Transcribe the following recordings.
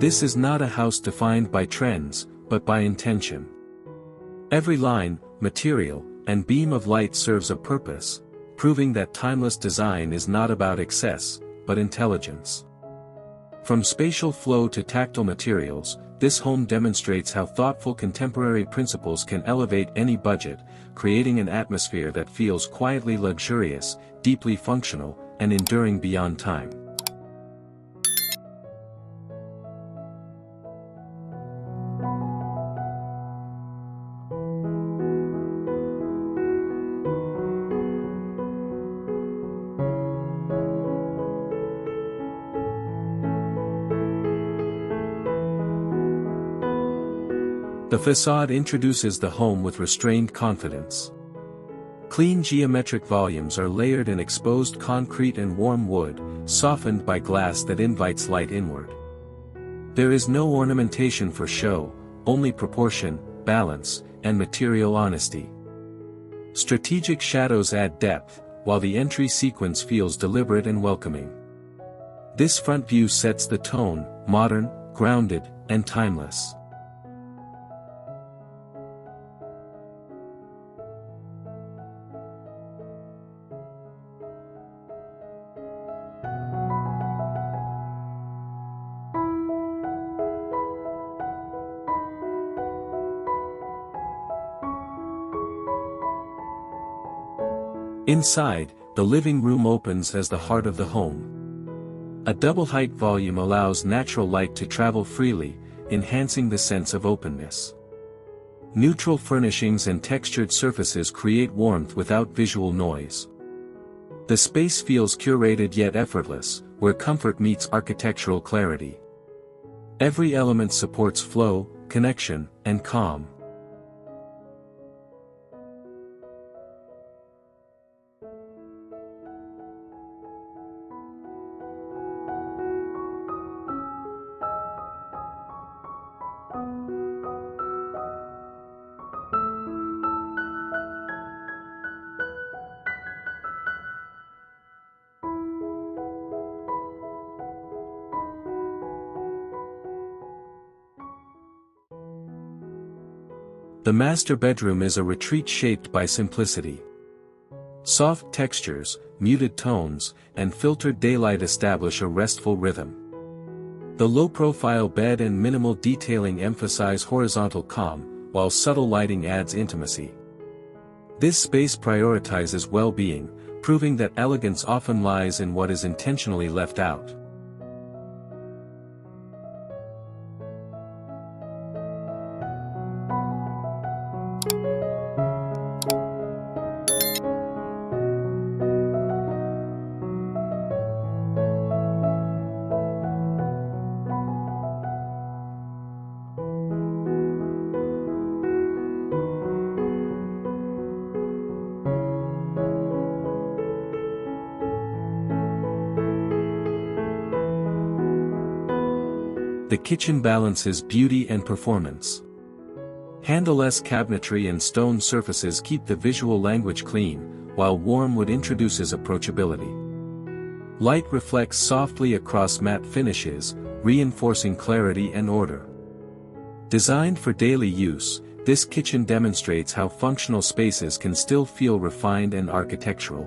This is not a house defined by trends, but by intention. Every line, material, and beam of light serves a purpose, proving that timeless design is not about excess, but intelligence. From spatial flow to tactile materials, this home demonstrates how thoughtful contemporary principles can elevate any budget, creating an atmosphere that feels quietly luxurious, deeply functional, and enduring beyond time. The façade introduces the home with restrained confidence. Clean geometric volumes are layered in exposed concrete and warm wood, softened by glass that invites light inward. There is no ornamentation for show, only proportion, balance, and material honesty. Strategic shadows add depth, while the entry sequence feels deliberate and welcoming. This front view sets the tone, modern, grounded, and timeless. Inside, the living room opens as the heart of the home. A double-height volume allows natural light to travel freely, enhancing the sense of openness. Neutral furnishings and textured surfaces create warmth without visual noise. The space feels curated yet effortless, where comfort meets architectural clarity. Every element supports flow, connection, and calm. The master bedroom is a retreat shaped by simplicity. Soft textures, muted tones, and filtered daylight establish a restful rhythm. The low-profile bed and minimal detailing emphasize horizontal calm, while subtle lighting adds intimacy. This space prioritizes well-being, proving that elegance often lies in what is intentionally left out. The kitchen balances beauty and performance. Handleless cabinetry and stone surfaces keep the visual language clean, while warm wood introduces approachability. Light reflects softly across matte finishes, reinforcing clarity and order. Designed for daily use, this kitchen demonstrates how functional spaces can still feel refined and architectural.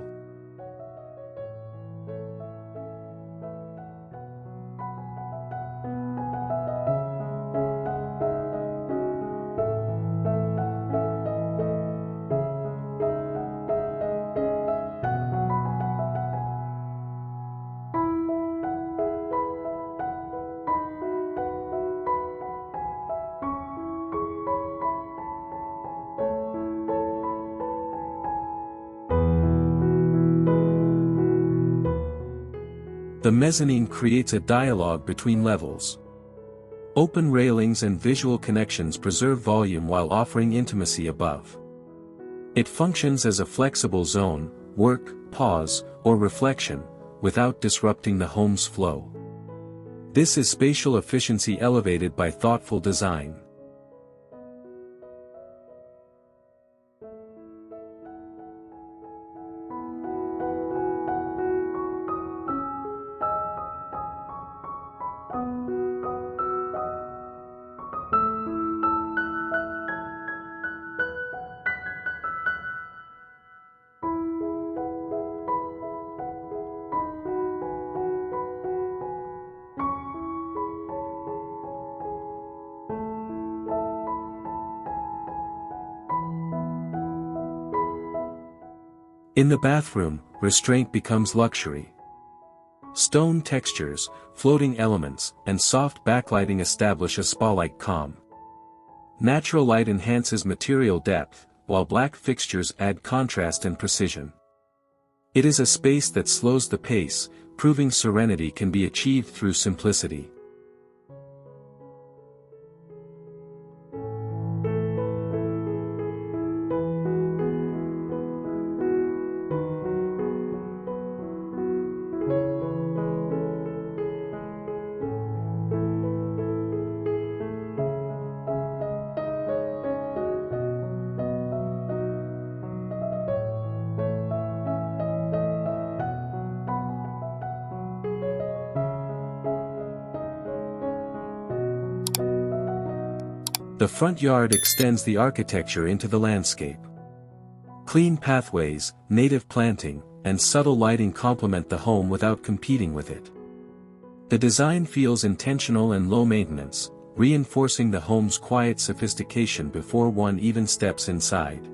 The mezzanine creates a dialogue between levels. Open railings and visual connections preserve volume while offering intimacy above. It functions as a flexible zone, work, pause, or reflection, without disrupting the home's flow. This is spatial efficiency elevated by thoughtful design. In the bathroom, restraint becomes luxury. Stone textures, floating elements, and soft backlighting establish a spa-like calm. Natural light enhances material depth, while black fixtures add contrast and precision. It is a space that slows the pace, proving serenity can be achieved through simplicity. The front yard extends the architecture into the landscape. Clean pathways, native planting, and subtle lighting complement the home without competing with it. The design feels intentional and low maintenance, reinforcing the home's quiet sophistication before one even steps inside.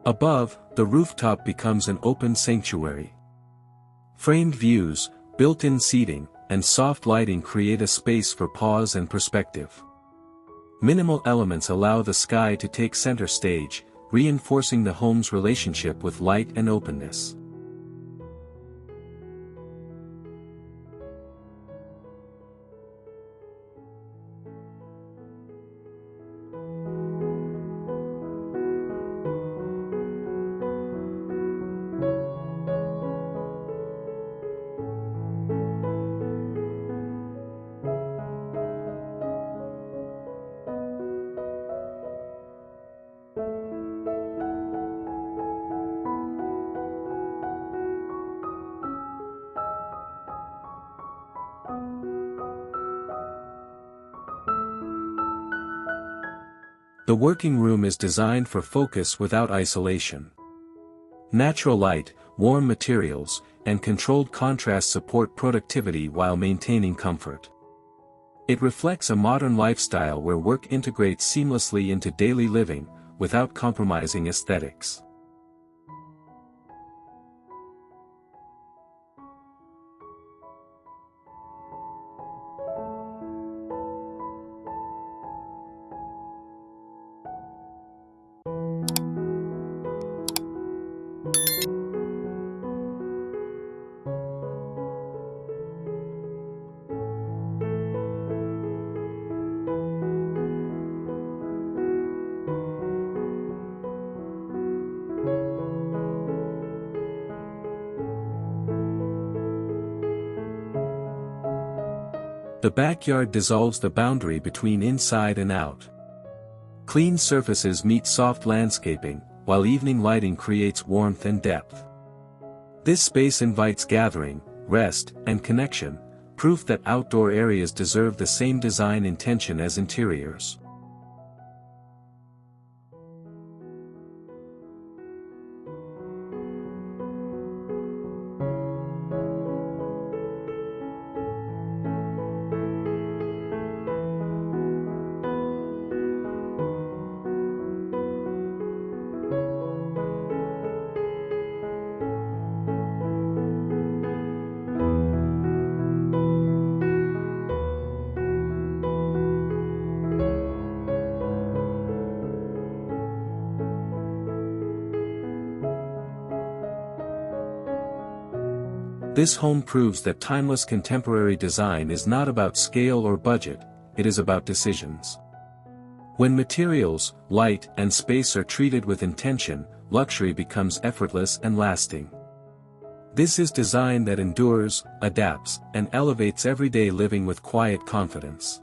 Above, the rooftop becomes an open sanctuary. Framed views, built-in seating, and soft lighting create a space for pause and perspective. Minimal elements allow the sky to take center stage, reinforcing the home's relationship with light and openness. The working room is designed for focus without isolation. Natural light, warm materials, and controlled contrast support productivity while maintaining comfort. It reflects a modern lifestyle where work integrates seamlessly into daily living, without compromising aesthetics. The backyard dissolves the boundary between inside and out. Clean surfaces meet soft landscaping, while evening lighting creates warmth and depth. This space invites gathering, rest, and connection, proof that outdoor areas deserve the same design intention as interiors. This home proves that timeless contemporary design is not about scale or budget, it is about decisions. When materials, light, and space are treated with intention, luxury becomes effortless and lasting. This is design that endures, adapts, and elevates everyday living with quiet confidence.